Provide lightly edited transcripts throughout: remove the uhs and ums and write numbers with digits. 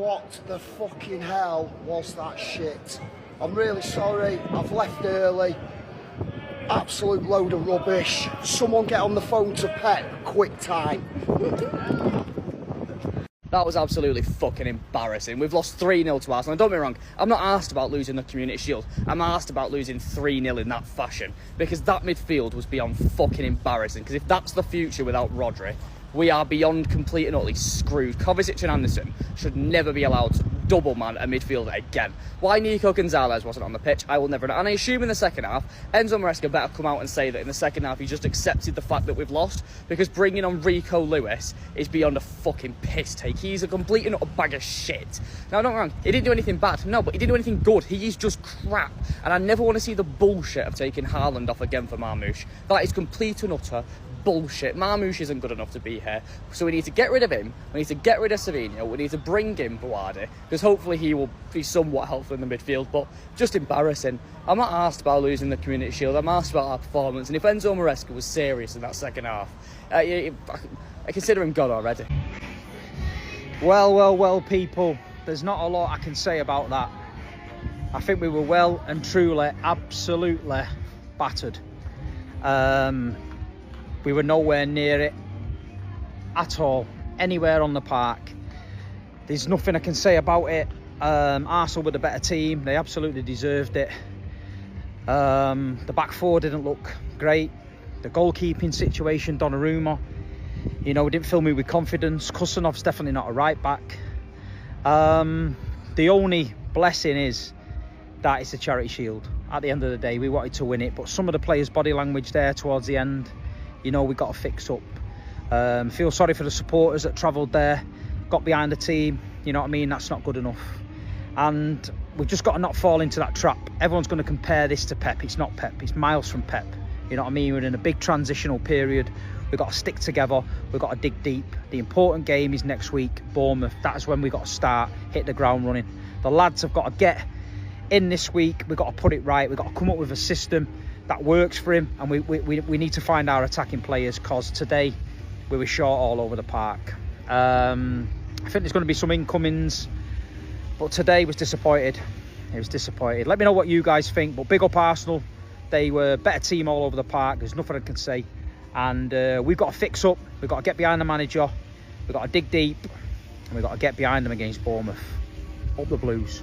What the fucking hell was that shit? I'm really sorry, I've left early. Absolute load of rubbish. Someone get on the phone to Pep, quick time. That was absolutely fucking embarrassing. We've lost 3-0 to Arsenal. And don't get me wrong, I'm not asked about losing the Community Shield. I'm asked about losing 3-0 in that fashion. Because that midfield was beyond fucking embarrassing. Because if that's the future without Rodri, we are beyond complete and utterly screwed. Kovacic and Anderson should never be allowed to double man a midfielder again. Why Nico Gonzalez wasn't on the pitch, I will never know. And I assume in the second half, Enzo Maresca better come out and say that in the second half he just accepted the fact that we've lost, because bringing on Rico Lewis is beyond a fucking piss take. He's a complete and utter bag of shit. Now, don't get me wrong, he didn't do anything bad, no, but he didn't do anything good. He is just crap. And I never want to see the bullshit of taking Haaland off again for Marmoush. That is complete and utter bullshit. Marmoush isn't good enough to be here, so we need to get rid of him. We need to get rid of Savinho. We need to bring in Buardi, because hopefully he will be somewhat helpful in the midfield. But just embarrassing. I'm not asked about losing the Community Shield. I'm asked about our performance. And if Enzo Maresca was serious in that second half, I consider him gone already. Well, people. There's not a lot I can say about that. I think we were well and truly, absolutely battered. We were nowhere near it at all, anywhere on the park. There's nothing I can say about it. Arsenal were the better team. They absolutely deserved it. The back four didn't look great. The goalkeeping situation, Donnarumma, didn't fill me with confidence. Kusanov's definitely not a right back. The only blessing is that it's a Charity Shield. At the end of the day, we wanted to win it, but some of the players' body language there towards the end, we got to fix up. Feel sorry for the supporters that travelled there, got behind the team. You know what I mean? That's not good enough. And we've just got to not fall into that trap. Everyone's going to compare this to Pep. It's not Pep. It's miles from Pep. You know what I mean? We're in a big transitional period. We've got to stick together. We've got to dig deep. The important game is next week, Bournemouth. That's when we've got to start, hit the ground running. The lads have got to get in this week. We've got to put it right. We've got to come up with a system that works for him, and we need to find our attacking players, because today we were short all over the park. I think there's going to be some incomings, but today was disappointed. It was disappointed. Let me know what you guys think, but big up Arsenal. They were a better team all over the park. There's nothing I can say. And we've got to fix up. We've got to get behind the manager. We've got to dig deep, and we've got to get behind them against Bournemouth. Up the Blues.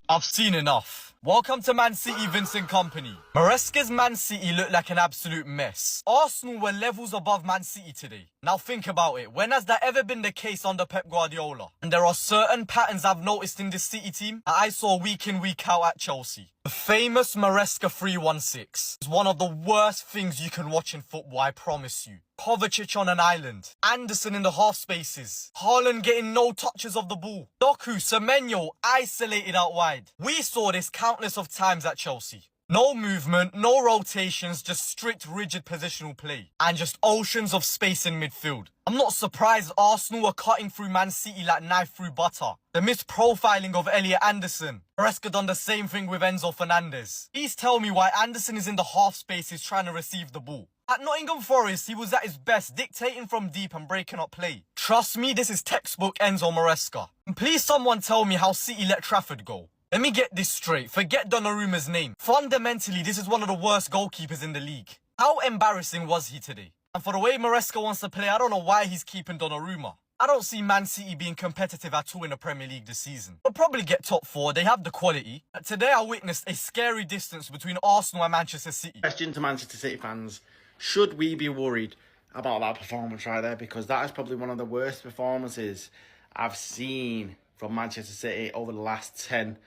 I've seen enough. Welcome to Man City, Vincent Kompany. Maresca's Man City looked like an absolute mess. Arsenal were levels above Man City today. Now think about it. When has that ever been the case under Pep Guardiola? And there are certain patterns I've noticed in this City team that I saw week in, week out at Chelsea. The famous Maresca 3-1-6 is one of the worst things you can watch in football, I promise you. Kovacic on an island, Anderson in the half spaces, Haaland getting no touches of the ball, Doku, Semenyo isolated out wide. We saw this countless of times at Chelsea. No movement, no rotations, just strict rigid positional play, and just oceans of space in midfield. I'm not surprised Arsenal were cutting through Man City like knife through butter. The misprofiling of Elliot Anderson. Maresca done the same thing with Enzo Fernandez. Please tell me why Anderson is in the half spaces trying to receive the ball. At Nottingham Forest, he was at his best, dictating from deep and breaking up play. Trust me, this is textbook Enzo Maresca. And please someone tell me how City let Trafford go. Let me get this straight. Forget Donnarumma's name. Fundamentally, this is one of the worst goalkeepers in the league. How embarrassing was he today? And for the way Maresca wants to play, I don't know why he's keeping Donnarumma. I don't see Man City being competitive at all in the Premier League this season. They'll probably get top 4, they have the quality. But today I witnessed a scary distance between Arsenal and Manchester City. Question to Manchester City fans, should we be worried about that performance right there? Because that is probably one of the worst performances I've seen from Manchester City over the last 10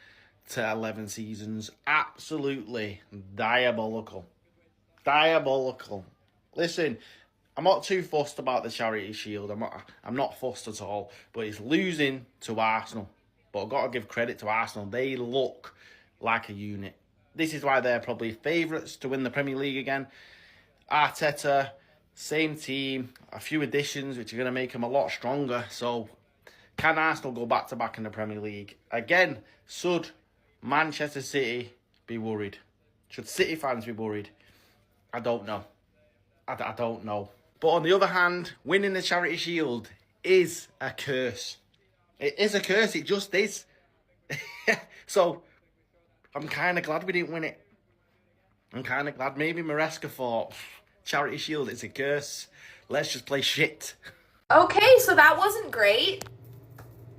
to 11 seasons. Absolutely diabolical. Diabolical. Listen, I'm not too fussed about the Charity Shield. I'm not fussed at all. But it's losing to Arsenal. But I've got to give credit to Arsenal. They look like a unit. This is why they're probably favourites to win the Premier League again. Arteta, same team, a few additions which are going to make them a lot stronger. So, can Arsenal go back-to-back in the Premier League? Again, should Manchester City be worried? Should City fans be worried? I don't know. I don't know. But on the other hand, winning the Charity Shield is a curse. It is a curse. It just is. So I'm kind of glad we didn't win it. I'm kind of glad. Maybe Maresca thought, Charity Shield, it's a curse. Let's just play shit. Okay, so that wasn't great.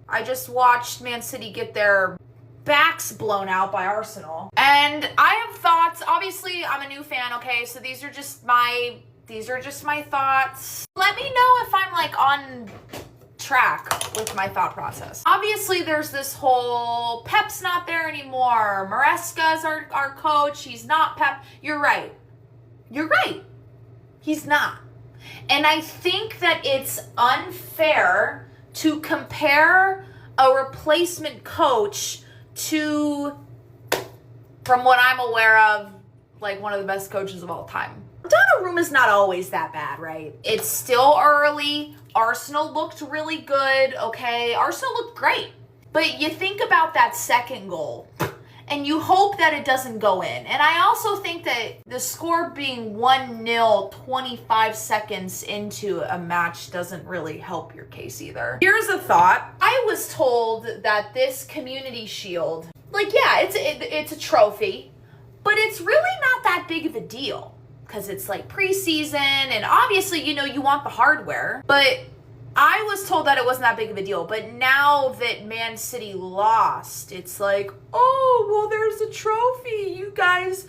I just watched Man City get their backs blown out by Arsenal. And I have thoughts. Obviously, I'm a new fan, okay? So these are just my thoughts. Let me know if I'm like on track with my thought process. Obviously, there's this whole Pep's not there anymore. Maresca's our coach. He's not Pep. You're right. You're right. He's not. And I think that it's unfair to compare a replacement coach to, from what I'm aware of, like one of the best coaches of all time. Donnarumma's not always that bad, right? It's still early. Arsenal looked really good, okay? Arsenal looked great. But you think about that second goal, and you hope that it doesn't go in. And I also think that the score being 1-0 25 seconds into a match doesn't really help your case either. Here's a thought. I was told that this Community Shield, like, yeah, it's a trophy, but it's really not that big of a deal because it's like preseason, and obviously, you know, you want the hardware, but I was told that it wasn't that big of a deal, but now that Man City lost, it's like, oh, well, there's a trophy. You guys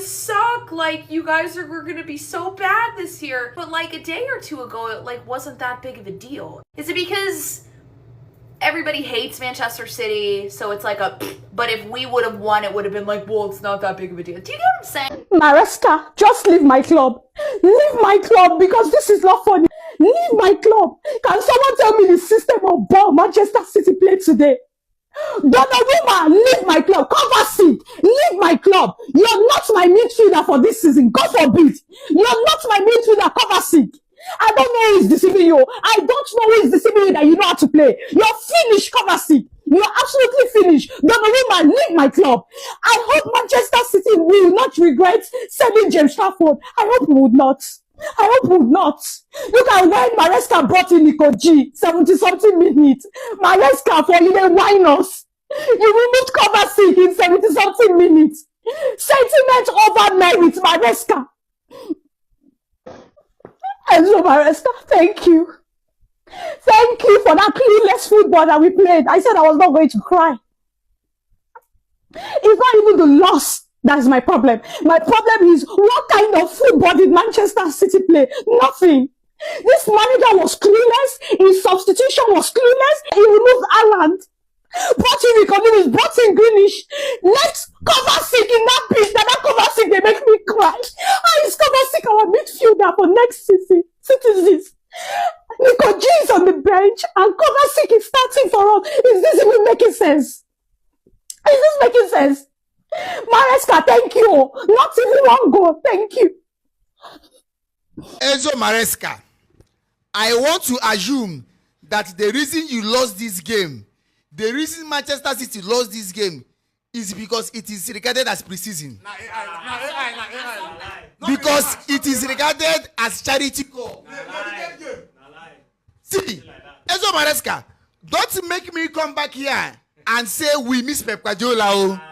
suck. Like, you guys we're gonna be so bad this year. But like a day or two ago, it like wasn't that big of a deal. Is it because everybody hates Manchester City, so it's like a, but if we would have won, it would have been like, well, it's not that big of a deal. Do you get what I'm saying? Maresca, just leave my club. Leave my club because this is not funny. Leave my club. Can someone tell me the system of ball Manchester City played today? Donnarumma, leave my club. Kovacic, leave my club. You're not my midfielder for this season. God forbid. You're not my midfielder, Kovacic. I don't know who is deceiving you. I don't know who is deceiving you that you know how to play. You're finished, Kovacic. You're absolutely finished. Donnarumma, leave my club. I hope Manchester City will not regret selling James Trafford. I hope we would not. I hope we would not. Look at when Maresca brought in Nico G, 70-something minutes. Maresca for you, then why not? You removed Kovacic in 70-something minutes. Sentiment over merit, Maresca. Enzo Maresca, thank you. Thank you for that clueless football that we played. I said I was not going to cry. It's not even the loss that is my problem. My problem is what kind of football did Manchester City play? Nothing. This manager was clueless. His substitution was clueless. He removed Haaland. Brought in Economies, brought in Greenish. Let's Kovacic in that pitch. That Kovacic, they make me cry. How is Kovacic our midfielder for next season? Citizens. Nico G is on the bench and Kovacic is starting for us. Is this even making sense? Is this making sense? Maresca, thank you. Not even one goal. Thank you. Enzo Maresca, I want to assume that the reason you lost this game, the reason Manchester City lost this game is because it is regarded as preseason. Because it is regarded as charity goal. See, Enzo Maresca, don't make me come back here and say we miss Pep Guardiola.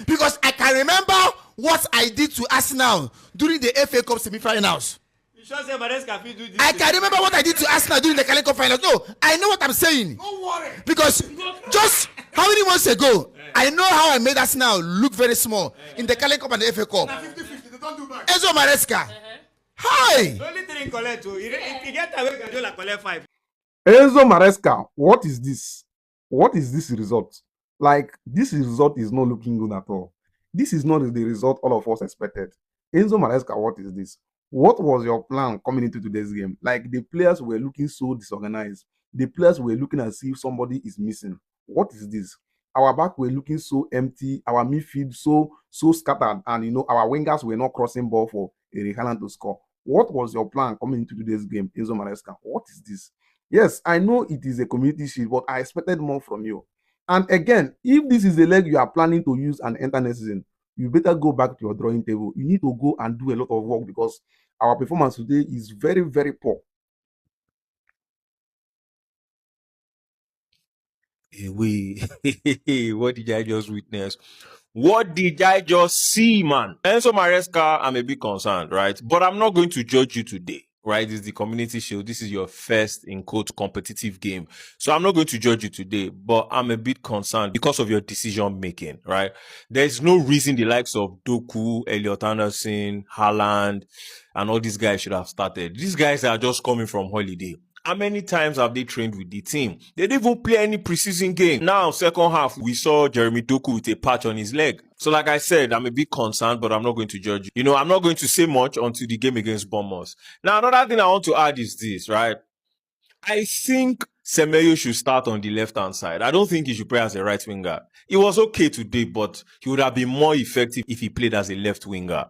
Because I can remember what I did to Arsenal during the FA Cup semi-finals. I can remember what I did to Arsenal during the Carling Cup finals. No, I know what I'm saying. Don't worry. Because just how many months ago, I know how I made Arsenal look very small in the Carling Cup and the FA Cup. Enzo Maresca. Hi. Enzo Maresca, what is this? What is this result? Like, this result is not looking good at all. This is not the result all of us expected. Enzo Maresca, what is this? What was your plan coming into today's game? Like, the players were looking so disorganized. The players were looking as if somebody is missing. What is this? Our back were looking so empty. Our midfield so scattered. And, you know, our wingers were not crossing ball for Erling Haaland to score. What was your plan coming into today's game, Enzo Maresca? What is this? Yes, I know it is a Community Shield, but I expected more from you. And again, if this is the leg you are planning to use and enter next season, you better go back to your drawing table. You need to go and do a lot of work because our performance today is very, very poor. Wait, what did I just witness? What did I just see, man? Enzo Maresca, I'm a bit concerned, right? But I'm not going to judge you today, right? This is the Community Shield. This is your first, in quote, competitive game. So I'm not going to judge you today, but I'm a bit concerned because of your decision making, right? There's no reason the likes of Doku, Elliot Anderson, Haaland, and all these guys should have started. These guys are just coming from holiday. How many times have they trained with the team? They didn't even play any preseason game. Now, second half, we saw Jeremy Doku with a patch on his leg. So like I said, I'm a bit concerned, but I'm not going to judge you. You know, I'm not going to say much until the game against Bournemouth. Now, another thing I want to add is this, right? I think Semedo should start on the left-hand side. I don't think he should play as a right winger. It was okay today, but he would have been more effective if he played as a left winger.